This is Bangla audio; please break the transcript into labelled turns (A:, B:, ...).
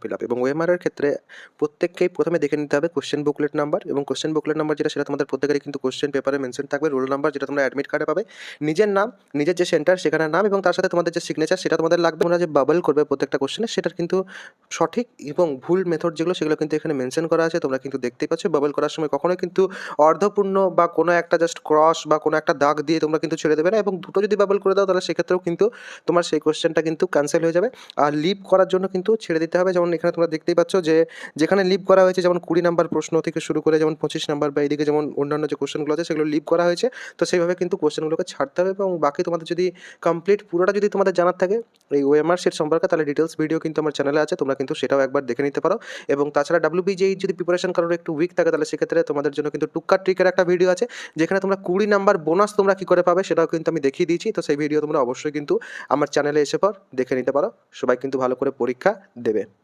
A: Fill up. এবং ওএমআরের ক্ষেত্রে প্রত্যেককেই প্রথমে দেখে নিতে হবে কোশ্চেন বুকলেট নাম্বার, এবং কোশ্চেন বুকলেট নাম্বার যেটা সেটা তোমাদের প্রত্যেকেরই কিন্তু কোশ্চেন পেপারে মেনশন থাকবে, রোল নাম্বার যেটা তোমরা অ্যাডমিট কার্ডে পাবে, নিজের নাম, নিজের যে সেন্টার সেখানের নাম, এবং তার সাথে তোমাদের যে সিগনেচার সেটা তোমাদের লাগবে। তোমরা যে বাবল করবে প্রত্যেকটা কোশ্চেনে সেটার কিন্তু সঠিক এবং ভুল মেথড যেগুলো সেগুলো কিন্তু এখানে মেনশন করা আছে, তোমরা কিন্তু দেখতেই পাচ্ছ। বাবল করার সময় কখনোই কিন্তু অর্ধপূর্ণ বা কোনো একটা জাস্ট ক্রস বা কোনো একটা দাগ দিয়ে তোমরা কিন্তু ছেড়ে দেবে না, এবং দুটো যদি বাবল করে দাও তাহলে সেক্ষেত্রেও কিন্তু তোমার সেই কোশ্চেনটা কিন্তু ক্যান্সেল হয়ে যাবে। আর লিভ করার জন্য কিন্তু ছেড়ে দিতে হবে, যেমন এখানে তোমরা দেখতেই পাচ্ছ যে যেখানে লিভ করা হয়েছে, যেমন 20 নাম্বার প্রশ্ন থেকে শুরু করে যেমন 25 নাম্বার বা এইদিকে যেমন অন্যান্য যে কোশ্চেনগুলো আছে সেগুলো লিভ করা হয়েছে, তো সেইভাবে কিন্তু কোশ্চেনগুলোকে ছাড়তে হবে। এবং বাকি তোমাদের যদি কমপ্লিট পুরোটা যদি তোমাদের জানার থাকে এই ওএমআর সেট সম্পর্কে, তাহলে ডিটেলস ভিডিও কিন্তু আমার চ্যানেলে আছে, তোমরা কিন্তু সেটাও একবার দেখে নিতে পারো। এবং তাছাড়া ডাব্লিউবিজেই যদি প্রিপারেশন করার একটু উইক থাকে তাহলে সেক্ষেত্রে তোমাদের জন্য কিন্তু টুক্কা ট্রিকের একটা ভিডিও আছে, যেখানে তোমরা 20 নাম্বার বোনাস তোমরা কী করে পাবে সেটাও কিন্তু আমি দেখিয়ে দিয়েছি। তো সেই ভিডিও তোমরা অবশ্যই কিন্তু আমার চ্যানেলে এসে পর দেখে নিতে পারো। সবাই কিন্তু ভালো করে পরীক্ষা দেবে।